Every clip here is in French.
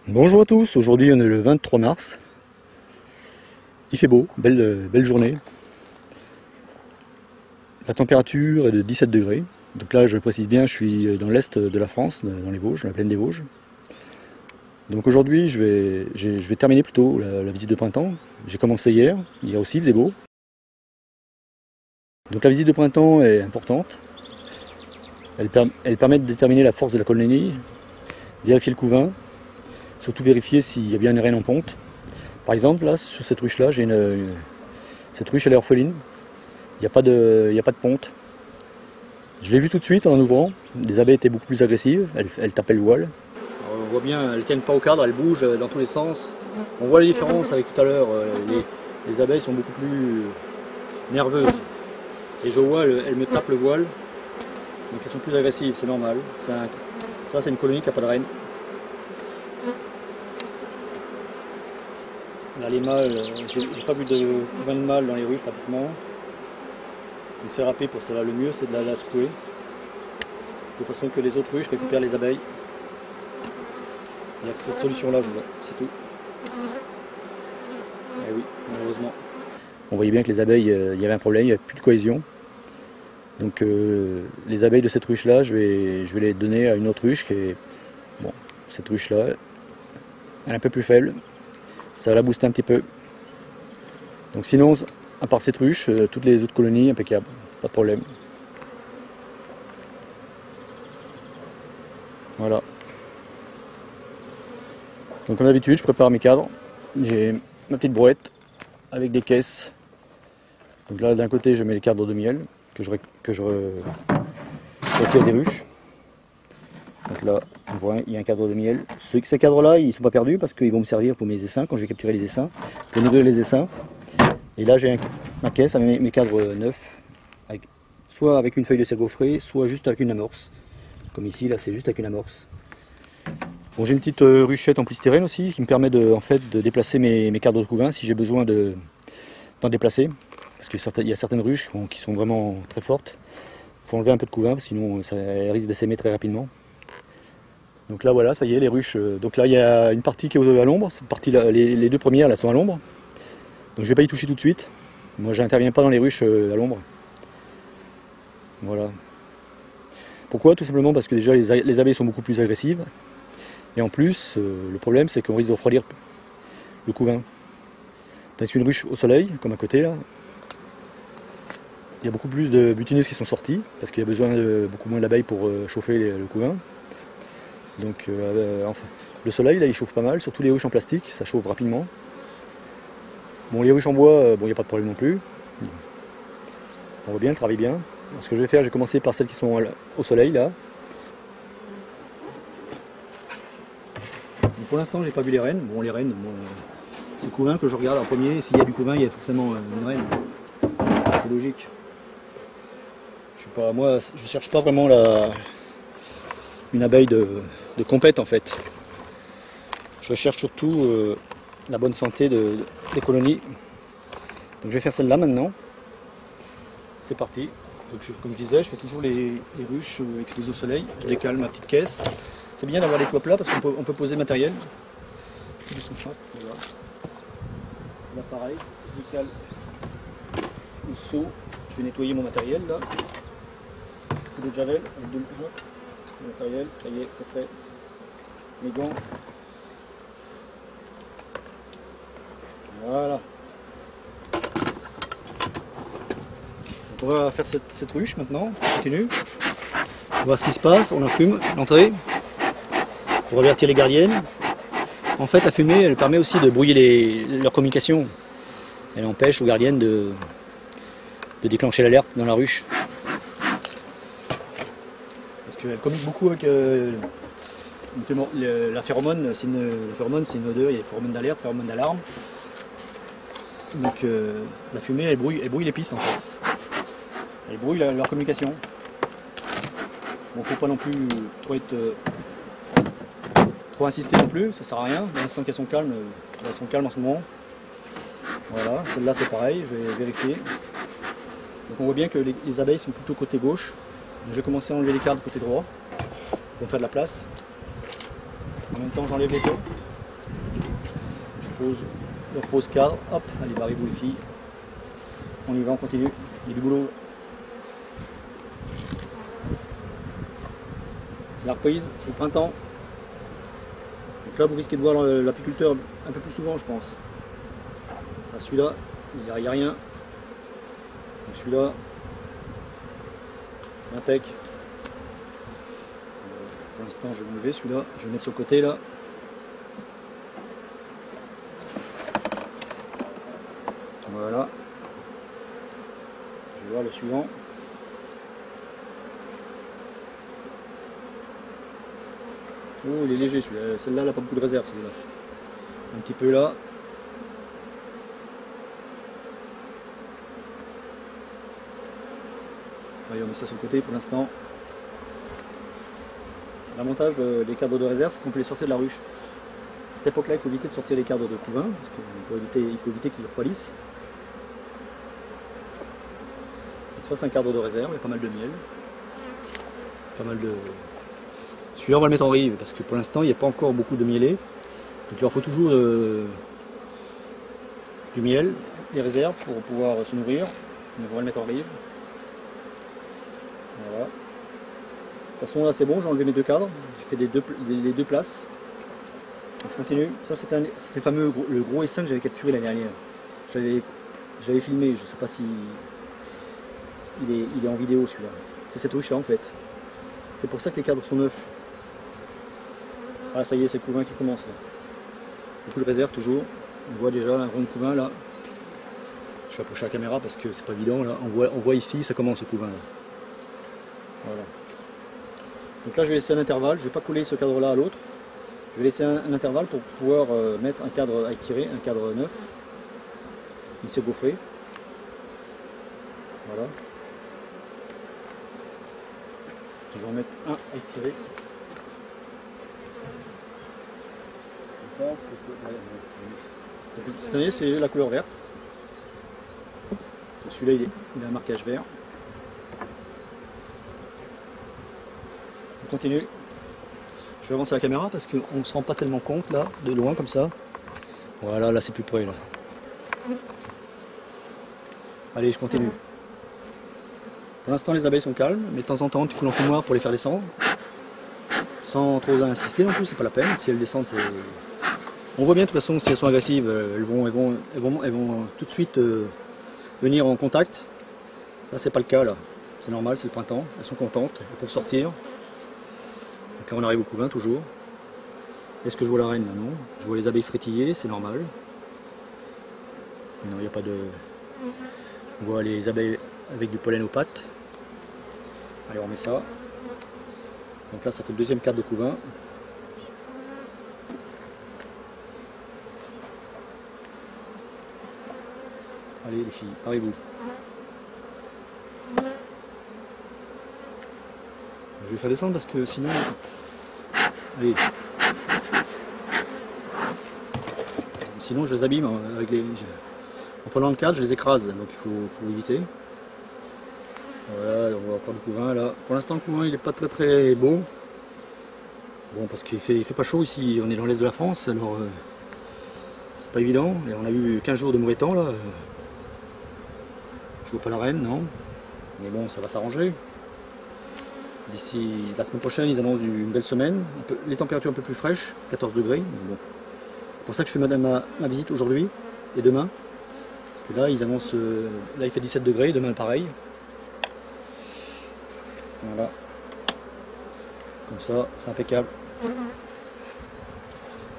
Bonjour à tous, aujourd'hui on est le 23 mars. Il fait beau, belle journée. La température est de 17 degrés. Donc là je précise bien, je suis dans l'est de la France, dans les Vosges, dans la plaine des Vosges. Donc aujourd'hui je vais terminer plutôt la visite de printemps. J'ai commencé hier aussi il faisait beau. Donc la visite de printemps est importante. Elle permet de déterminer la force de la colonie, vérifier le couvain, surtout vérifier s'il y a bien une reine en ponte. Par exemple, là, sur cette ruche-là, cette ruche elle est orpheline. Il n'y a pas de ponte. Je l'ai vu tout de suite en ouvrant. Les abeilles étaient beaucoup plus agressives. Elles tapaient le voile. Alors, on voit bien, elles ne tiennent pas au cadre, elles bougent dans tous les sens. On voit la différence avec tout à l'heure. Les abeilles sont beaucoup plus nerveuses. Et je vois, elles me tapent le voile. Donc elles sont plus agressives, c'est normal. Ça, c'est une colonie qui n'a pas de reine. Là, les mâles, j'ai pas vu de couvain de mâles dans les ruches pratiquement. Donc c'est râpé pour ça. Le mieux, c'est de la secouer. De façon que les autres ruches récupèrent les abeilles. Il y a que cette solution-là, je vois, c'est tout. Et oui, malheureusement. On voyait bien que les abeilles, il y avait un problème, il n'y avait plus de cohésion. Donc les abeilles de cette ruche-là, je vais les donner à une autre ruche qui est... Bon, cette ruche-là, elle est un peu plus faible. Ça va la booster un petit peu. Donc sinon, à part cette ruche, toutes les autres colonies, impeccables, pas de problème. Voilà. Donc comme d'habitude, je prépare mes cadres. J'ai ma petite brouette avec des caisses. Donc là, d'un côté, je mets les cadres de miel que je retire des ruches. Donc là, on voit, il y a un cadre de miel. Ces cadres-là, ils ne sont pas perdus parce qu'ils vont me servir pour mes essaims, quand je vais capturer les essaims, pour nourrir les essaims. Et là, j'ai ma caisse avec mes cadres neufs, soit avec une feuille de gaufrée, soit juste avec une amorce. Comme ici, là, c'est juste avec une amorce. Bon, j'ai une petite ruchette en polystyrène aussi, qui me permet de déplacer mes cadres de couvain si j'ai besoin d'en déplacer. Parce qu'il y a certaines ruches qui sont vraiment très fortes. Il faut enlever un peu de couvain, sinon ça risque d'essaimer très rapidement. Donc là voilà, ça y est, les ruches. Donc là il y a une partie qui est à l'ombre, cette partie-là, les deux premières là sont à l'ombre. Donc je ne vais pas y toucher tout de suite. Moi j'interviens pas dans les ruches à l'ombre. Voilà. Pourquoi? Tout simplement parce que déjà les abeilles sont beaucoup plus agressives. Et en plus, le problème c'est qu'on risque de refroidir le couvain. Tandis qu'une ruche au soleil, comme à côté là, il y a beaucoup plus de butineuses qui sont sorties, parce qu'il y a besoin de beaucoup moins d'abeilles pour chauffer le couvain. Donc enfin, le soleil là il chauffe pas mal, surtout les ruches en plastique, ça chauffe rapidement. Bon, les ruches en bois, bon, il n'y a pas de problème non plus. On voit bien, elles travaillent bien. Alors, ce que je vais faire, je vais commencer par celles qui sont au soleil là. Donc, pour l'instant j'ai pas vu les reines. Bon, les reines, bon, c'est le couvain que je regarde en premier. S'il y a du couvain, il y a forcément une reine. C'est logique. Moi je cherche pas vraiment une abeille de compète en fait. Je recherche surtout la bonne santé des colonies. Donc je vais faire celle-là maintenant. C'est parti. Donc comme je disais, je fais toujours les ruches exposées au soleil. Je décale ma petite caisse. C'est bien d'avoir les toits plats parce qu'on peut poser le matériel. Voilà. Là pareil, je décale le seau. Je vais nettoyer mon matériel là. De javel avec de l'eau. Le matériel, ça y est, c'est fait. Mes gants. Voilà. Donc on va faire cette ruche maintenant. On continue. On va voir ce qui se passe. On allume l'entrée pour avertir les gardiennes. En fait, la fumée, elle permet aussi de brouiller leur communication. Elle empêche aux gardiennes de déclencher l'alerte dans la ruche. Elle communique beaucoup avec la phéromone. La phéromone, c'est une odeur, il y a des phéromones d'alerte, phéromones d'alarme. Donc la fumée, elle brouille les pistes en fait. Elle brouille leur communication. Bon, faut pas non plus trop insister non plus, ça sert à rien. Dès l'instant qu'elles sont calmes, elles sont calmes en ce moment. Voilà, celle-là c'est pareil, je vais vérifier. Donc on voit bien que les abeilles sont plutôt côté gauche. Je vais commencer à enlever les cadres côté droit pour faire de la place. En même temps j'enlève les taux. leur pose cadre, hop, allez barrez-vous les filles. On y va, on continue, il y a du boulot. C'est la reprise, c'est le printemps. Donc là vous risquez de voir l'apiculteur un peu plus souvent je pense. Celui-là, il n'y a rien. Donc celui-là, c'est impec. Pour l'instant je vais m'enlever celui-là, je vais le mettre sur le côté là. Voilà. Je vais voir le suivant. Oh, il est léger celui-là. Celle-là, elle n'a pas beaucoup de réserve, celle-là. Un petit peu là. Allez, on met ça sur le côté pour l'instant. L'avantage des cadres de réserve, c'est qu'on peut les sortir de la ruche. À cette époque-là, il faut éviter de sortir les cadres de couvain, parce qu'il faut éviter qu'ils refroidissent. Donc ça, c'est un cadre de réserve, il y a pas mal de miel. Pas mal de... Celui-là, on va le mettre en rive, parce que pour l'instant, il n'y a pas encore beaucoup de mielés. Donc il leur faut toujours du miel, des réserves pour pouvoir se nourrir. Donc on va le mettre en rive. Voilà. De toute façon, là, c'est bon, j'ai enlevé mes deux cadres. J'ai fait les deux places. Donc, je continue. Ça, c'était le fameux le gros S5 que j'avais capturé l'année dernière. J'avais filmé, je ne sais pas si il est en vidéo celui-là. C'est cette ruche-là en fait. C'est pour ça que les cadres sont neufs. Ah, ça y est, c'est le couvain qui commence là. Beaucoup de réserve toujours. On voit déjà un rond de couvain là. Je vais approcher la caméra parce que c'est pas évident là. On voit ici, ça commence le couvain là. Voilà. Donc là, je vais laisser un intervalle. Je ne vais pas coller ce cadre là à l'autre. Je vais laisser un intervalle pour pouvoir mettre un cadre à étirer, un cadre neuf. Il s'est gaufré. Voilà. Je vais en mettre un à étirer. Donc, cette année, c'est la couleur verte. Celui-là, il a un marquage vert. On continue. Je vais avancer la caméra parce qu'on ne se rend pas tellement compte là, de loin comme ça. Voilà, là c'est plus près là. Allez, je continue. Pour l'instant les abeilles sont calmes, mais de temps en temps tu coules en fumoir pour les faire descendre. Sans trop insister non plus, c'est pas la peine. Si elles descendent, c'est... On voit bien de toute façon si elles sont agressives, elles vont tout de suite venir en contact. Là c'est pas le cas là. C'est normal, c'est le printemps. Elles sont contentes, elles peuvent sortir. Donc là on arrive au couvain toujours. Est-ce que je vois la reine là? Non. Je vois les abeilles frétiller, c'est normal. Non, il n'y a pas de... On voit les abeilles avec du pollen aux pattes. Allez, on met ça. Donc là ça fait le deuxième cadre de couvain. Allez les filles, parez-vous. Je vais faire descendre parce que sinon... Allez. Sinon je les abîme avec les... En prenant le cadre, je les écrase, donc il faut éviter. Voilà, on voit encore le couvain là. Pour l'instant le couvain il n'est pas très beau. Bon, parce qu'il fait pas chaud ici, on est dans l'est de la France, alors c'est pas évident. Et on a eu 15 jours de mauvais temps là. Je vois pas la reine, non. Mais bon, ça va s'arranger. D'ici la semaine prochaine, ils annoncent une belle semaine. Les températures un peu plus fraîches, 14 degrés. Bon. C'est pour ça que je fais ma visite aujourd'hui et demain. Parce que là, ils annoncent... là, il fait 17 degrés, demain pareil. Voilà. Comme ça, c'est impeccable.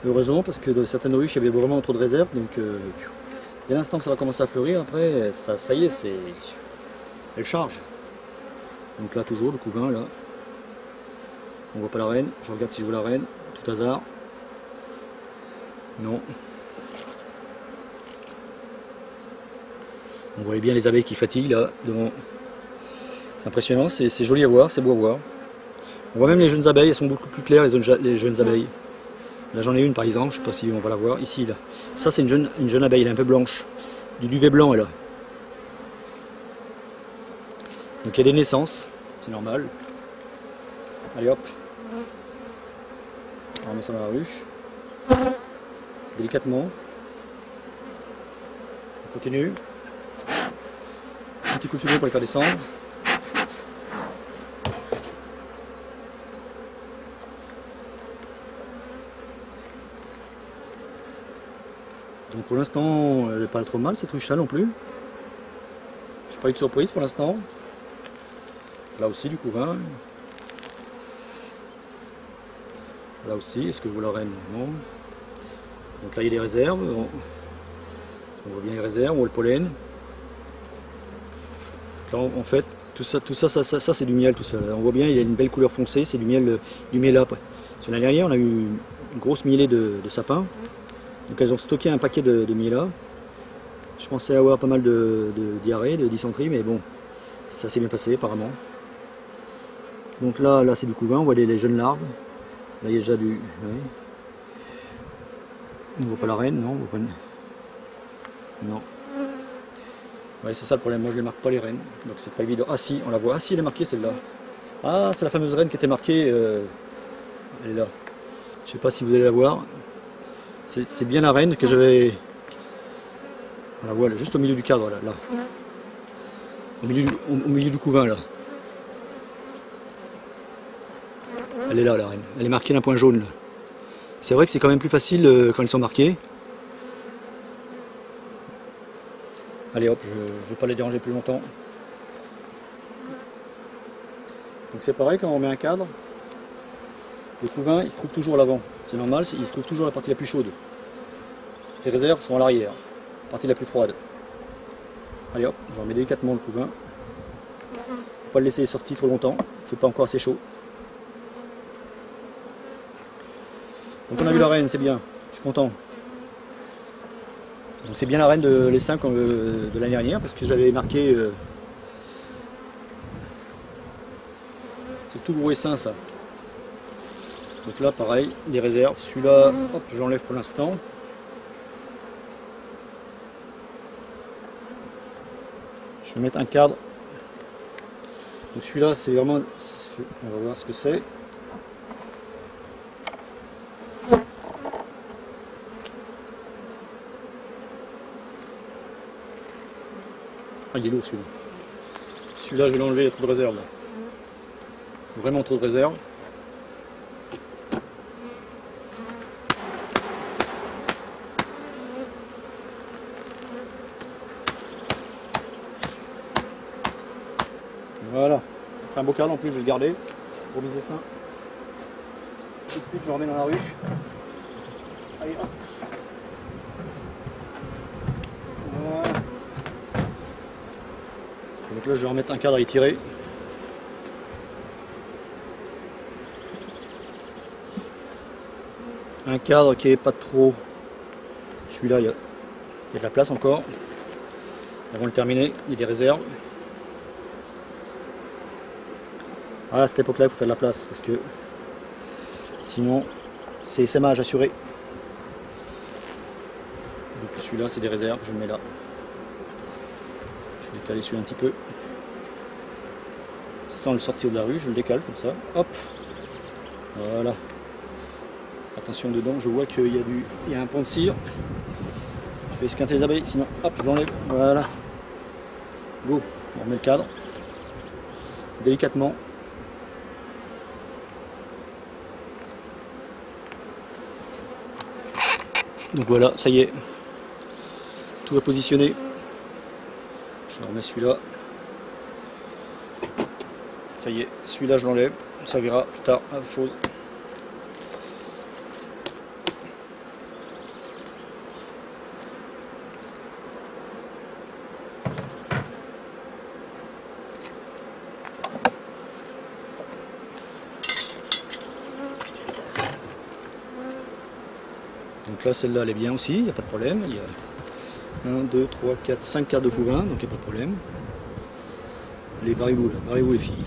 Heureusement, parce que dans certaines ruches, il y avait vraiment trop de réserve. Donc, dès l'instant que ça va commencer à fleurir, après, ça y est, elle charge. Donc là, toujours, le couvain, là. On voit pas la reine. Je regarde si je vois la reine. Tout hasard. Non. On voit bien les abeilles qui fatiguent, là, devant. C'est impressionnant, c'est joli à voir, c'est beau à voir. On voit même les jeunes abeilles, elles sont beaucoup plus claires, les jeunes abeilles. Là, j'en ai une, par exemple, je ne sais pas si on va la voir. Ici, là. Ça, c'est une jeune abeille, elle est un peu blanche. Du duvet blanc, elle a. Donc, il y a des naissances, c'est normal. Allez, hop. On remet ça dans la ruche. Délicatement. continue. Un petit coup de fumier pour les faire descendre. Donc pour l'instant, elle n'est pas trop mal cette ruche-là non plus. Je n'ai pas eu de surprise pour l'instant. Là aussi du couvain. Là aussi, est-ce que je vois la reine? Non. Donc là il y a des réserves. On voit bien les réserves, on voit le pollen. Là, en fait, tout ça c'est du miel, tout ça. Là, on voit bien, il y a une belle couleur foncée, c'est du miel là. Sur l'année dernière, on a eu une grosse mielée de sapin. Donc elles ont stocké un paquet de mielas. Je pensais avoir pas mal de diarrhée, de dysenterie, mais bon, ça s'est bien passé apparemment. Donc là c'est du couvain, on voit les jeunes larves. Là il y a déjà du... Ouais. On ne voit pas la reine, non, on voit pas... Non. Ouais, c'est ça le problème, moi je ne marque pas les reines, donc c'est pas évident. Ah si, on la voit. Ah si, elle est marquée celle-là. Ah, c'est la fameuse reine qui était marquée. Elle est là. Je sais pas si vous allez la voir. C'est bien la reine que j'avais... On la voit là, juste au milieu du cadre, là. Au milieu du couvain, là. Elle est là, la reine. Elle est marquée d'un point jaune, là. C'est vrai que c'est quand même plus facile quand elles sont marquées. Allez hop, je ne vais pas les déranger plus longtemps. Donc c'est pareil, quand on met un cadre, le couvain il se trouve toujours à l'avant. C'est normal, il se trouve toujours la partie la plus chaude. Les réserves sont à l'arrière, la partie la plus froide. Allez hop, j'en mets délicatement le couvain. Faut pas le laisser sortir trop longtemps, il ne fait pas encore assez chaud. Donc on a vu la reine, c'est bien, je suis content. Donc c'est bien la reine de l'essaim de l'année dernière, parce que j'avais marqué... c'est tout gros essaim ça. Donc là pareil, les réserves. Celui-là, hop, je l'enlève pour l'instant. Je vais mettre un cadre. Donc celui-là c'est vraiment... On va voir ce que c'est. Ah, il est lourd celui-là. Celui-là, je vais l'enlever, il y a trop de réserve. Là. Vraiment trop de réserve. Voilà. C'est un beau cadre en plus, je vais le garder pour mes essaims. Tout de suite, je le remets dans la ruche. Allez, hop. Voilà. Donc là, je vais remettre un cadre à étirer. Un cadre qui est pas trop... Celui-là, il y a de la place encore. Avant de le terminer, il y a des réserves. Voilà, à cette époque-là, il faut faire de la place parce que sinon, c'est essaimage assuré. Donc celui-là, c'est des réserves, je le mets là. Je vais caler celui-là un petit peu. Sans le sortir de la rue, je le décale comme ça. Hop. Voilà. Attention dedans, je vois qu'il y a un pont de cire. Je vais esquinter les abeilles, sinon hop, je l'enlève. Voilà. Go, on remet le cadre. Délicatement. Donc voilà, ça y est. Tout est positionné. Je remets celui-là. Ça y est, celui-là je l'enlève. Ça servira plus tard à autre chose. Donc là, celle-là, elle est bien aussi, il n'y a pas de problème. Il y a 1, 2, 3, 4, 5 quarts de couvain, donc il n'y a pas de problème. Allez, barrez-vous là, barrez-vous les filles.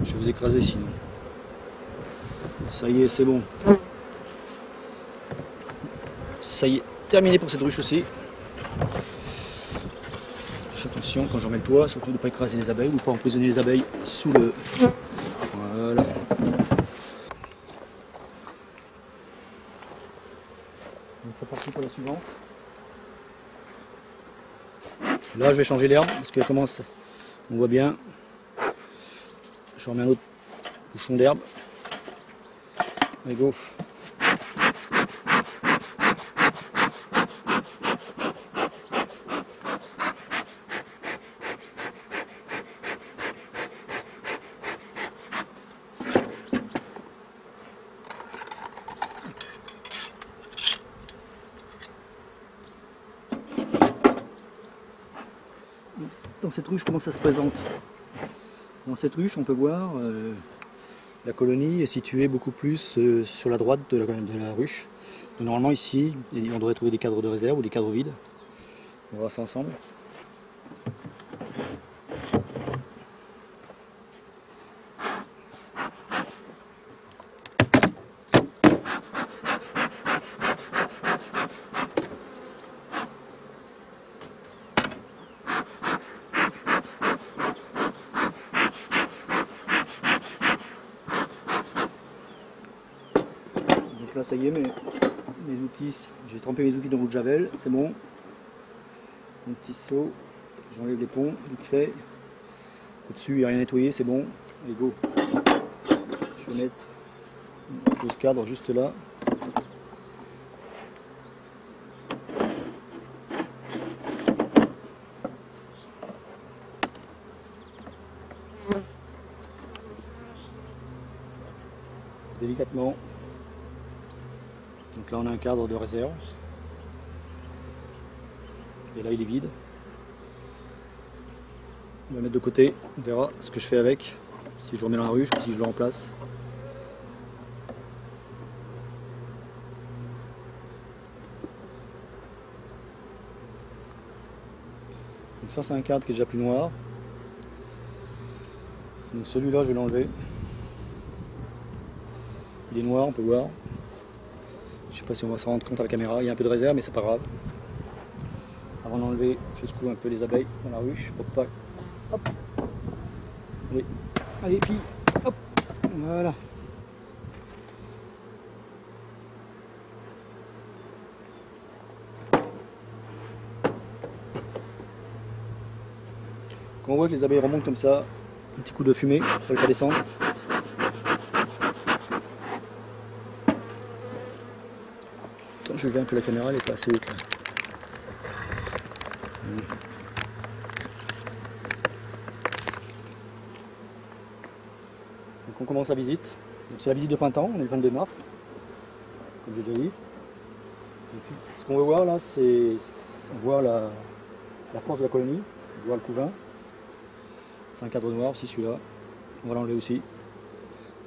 Je vais vous écraser sinon. Ça y est, c'est bon. Ça y est, terminé pour cette ruche aussi. Faites attention quand j'en mets le toit, surtout de ne pas écraser les abeilles ou pas empoisonner les abeilles sous le... Voilà. Donc c'est parti pour la suivante. Là je vais changer l'herbe parce qu'elle commence, on voit bien. Je remets un autre bouchon d'herbe. Allez go. Dans cette ruche, comment ça se présente? Dans cette ruche, on peut voir la colonie est située beaucoup plus sur la droite de la ruche. Donc, normalement ici, on devrait trouver des cadres de réserve ou des cadres vides. On va voir ça ensemble. Là ça y est, mes outils, j'ai trempé mes outils dans l'eau de javel, c'est bon. Mon petit seau, j'enlève les ponts, vite fait. Au-dessus, il n'y a rien nettoyé, c'est bon. Allez go. Je vais mettre une pose cadre juste là. Délicatement. Donc là on a un cadre de réserve. Et là il est vide. On va le mettre de côté, on verra ce que je fais avec, si je le remets dans la ruche ou si je le remplace. Donc ça c'est un cadre qui est déjà plus noir. Donc celui-là je vais l'enlever. Il est noir, on peut voir. Je ne sais pas si on va s'en rendre compte à la caméra, il y a un peu de réserve mais c'est pas grave. Avant d'enlever, je secoue un peu les abeilles dans la ruche pour pas. Hop. Allez, allez filles, hop, voilà. Quand on voit que les abeilles remontent comme ça, un petit coup de fumée pour les faire descendre. Attends, je vais un peu la caméra, elle est pas assez haute là. Donc on commence la visite. C'est la visite de printemps, on est le 22 mars, comme j'ai déjà dit. Donc, ce qu'on veut voir là, c'est on voit la force de la colonie, on voit le couvain. C'est un cadre noir aussi celui-là. On va l'enlever aussi.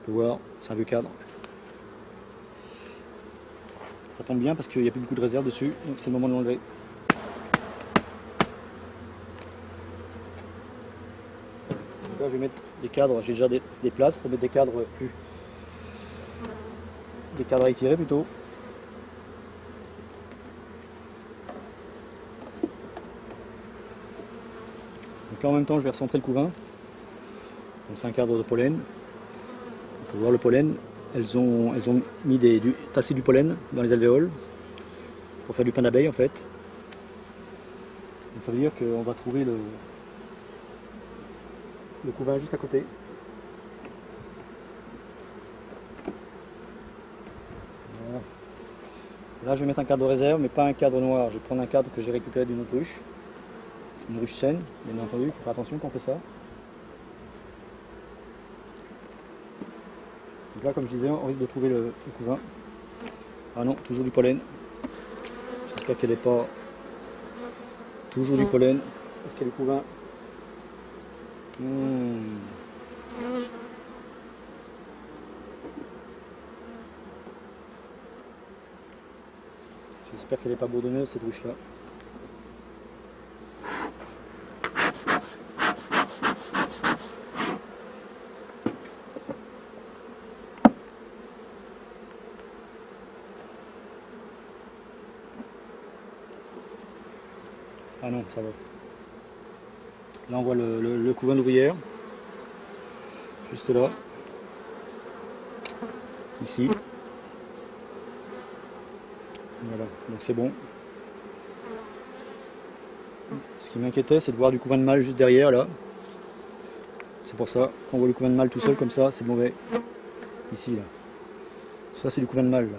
On peut voir, c'est un vieux cadre. Ça tombe bien parce qu'il n'y a plus beaucoup de réserve dessus, donc c'est le moment de l'enlever. Là je vais mettre des cadres, j'ai déjà des places pour mettre des cadres plus. Des cadres à étirer plutôt. Donc là en même temps je vais recentrer le couvain. Donc c'est un cadre de pollen. On peut voir le pollen. Elles ont mis tassé du pollen dans les alvéoles pour faire du pain d'abeille en fait. Donc ça veut dire qu'on va trouver le couvain juste à côté. Voilà. Là je vais mettre un cadre de réserve mais pas un cadre noir. Je vais prendre un cadre que j'ai récupéré d'une autre ruche. Une ruche saine, bien entendu, il faut faire attention quand on fait ça. Donc là, comme je disais, on risque de trouver le couvain. Ah non, toujours du pollen. J'espère qu'elle n'est pas... Toujours du pollen. Est-ce qu'il y a du couvain? J'espère qu'elle n'est pas bourdonneuse cette ruche-là. Ah non, ça va. Là on voit le couvain d'ouvrière. Juste là. Ici. Voilà, donc c'est bon. Ce qui m'inquiétait, c'est de voir du couvain de mâle juste derrière là. C'est pour ça qu'on voit le couvain de mâle tout seul comme ça, c'est mauvais. Ici là. Ça c'est du couvain de mâle là.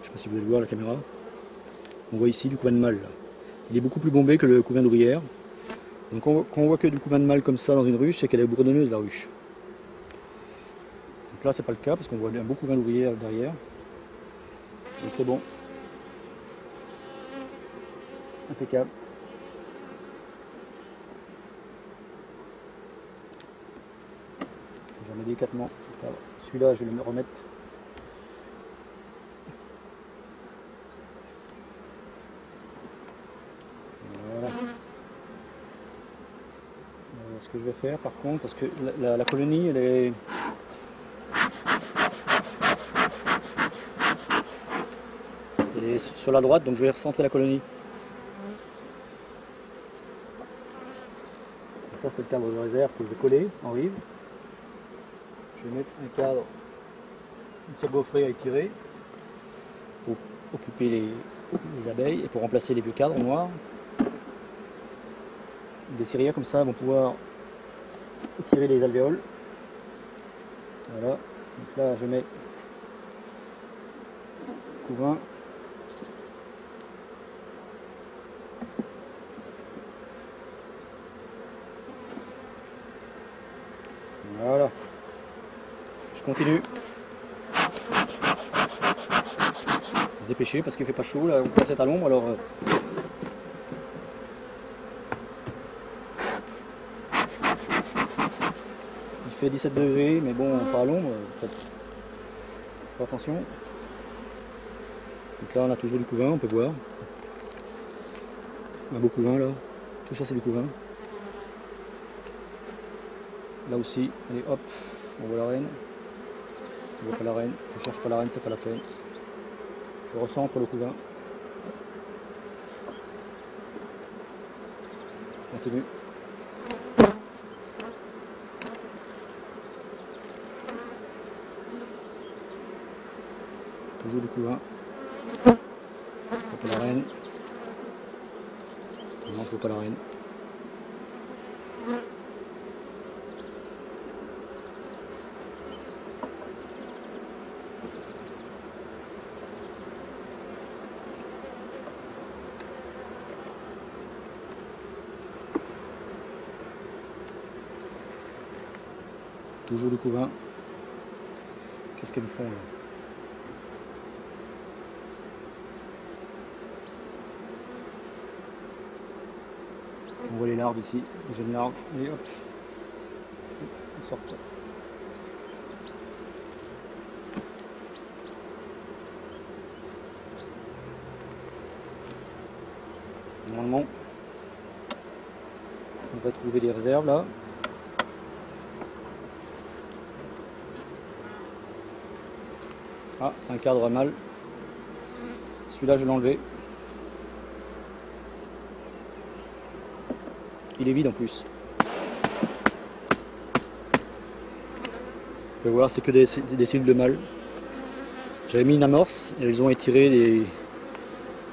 Je sais pas si vous allez voir la caméra. On voit ici du couvain de mâle là. Il est beaucoup plus bombé que le couvain d'ouvrière. Donc quand on voit que du couvain de mâle comme ça dans une ruche, c'est qu'elle est bourdonneuse la ruche. Donc là c'est pas le cas parce qu'on voit un beau couvain d'ouvrière derrière. Donc c'est bon. Impeccable. J'en mets délicatement. Celui-là je vais le remettre. Voilà. Ce que je vais faire par contre, parce que la colonie elle est... sur la droite, donc je vais recentrer la colonie. Donc ça c'est le cadre de réserve que je vais coller en rive. Je vais mettre un cadre, une cire gaufrée à étirer pour occuper les abeilles et pour remplacer les vieux cadres noirs. Des cirières comme ça vont pouvoir étirer les alvéoles. Voilà, donc là je mets couvain. Voilà, je continue. Se dépêcher parce qu'il fait pas chaud là, on passe à l'ombre alors. Il fait 17 degrés, mais bon, pas à l'ombre, peut-être. Faut attention. Donc là on a toujours du couvain, on peut voir. Un beau couvain là. Tout ça c'est du couvain. Là aussi, allez hop, on voit la reine. Je vois pas la reine, je cherche pas la reine, c'est pas la peine. Je recentre le couvain. Je continue. Toujours du couvain. Je vois pas la reine. Non, je vois pas la reine. Toujours du couvain. Qu'est-ce qu'elles me font là? On voit les larves ici, les jeunes larves, et hop, elles sortent. Normalement, on va trouver des réserves là. Ah, c'est un cadre mâle. Celui-là, je vais l'enlever. Il est vide en plus. Vous pouvez voir, c'est que des cellules de mâle. J'avais mis une amorce et elles ont étiré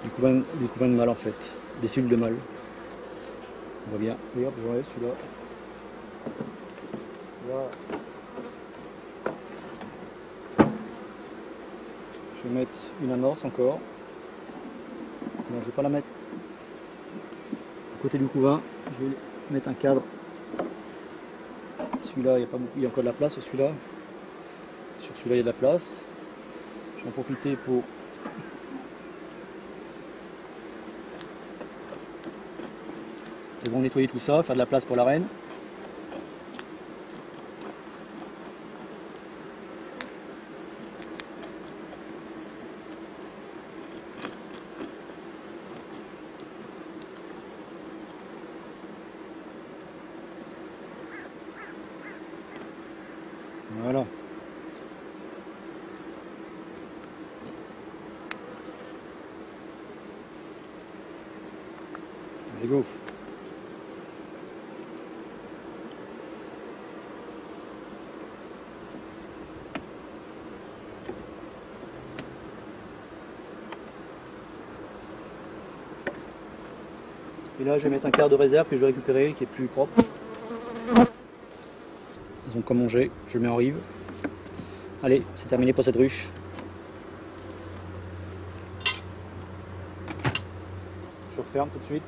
du couvain de mâle en fait. Des cellules de mâle. On voit bien. Et hop, j'enlève celui-là. Voilà. Je vais mettre une amorce encore. Non, je ne vais pas la mettre à côté du couvain. Je vais mettre un cadre. Celui-là, il y a encore de la place sur celui-là. Sur celui-là, il y a de la place. Je vais en profiter pour nettoyer tout ça, faire de la place pour la reine. Voilà. Allez, go. Et là je vais mettre un quart de réserve que je vais récupérer, qui est plus propre. Ils ont comme mangé, je le mets en rive. Allez, c'est terminé pour cette ruche. Je referme tout de suite.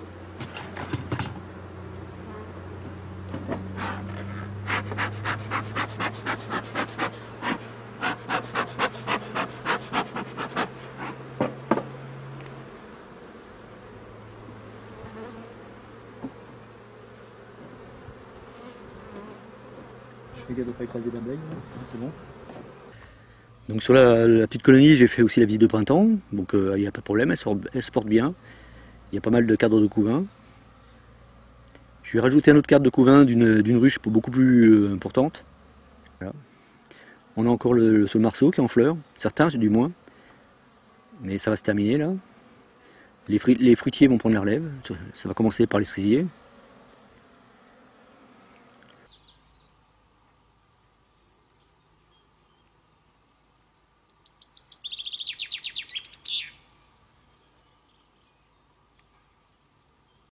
Je fais gaffe de ne pas écraser l'abeille, c'est bon. Donc sur la petite colonie, j'ai fait aussi la visite de printemps, donc il n'y a pas de problème, elle se porte bien. Il y a pas mal de cadres de couvain. Je vais rajouter un autre cadre de couvain d'une ruche beaucoup plus importante. Voilà. On a encore le saule marceau qui est en fleurs, certains du moins, mais ça va se terminer là. Les fruitiers vont prendre la relève, ça va commencer par les cerisiers.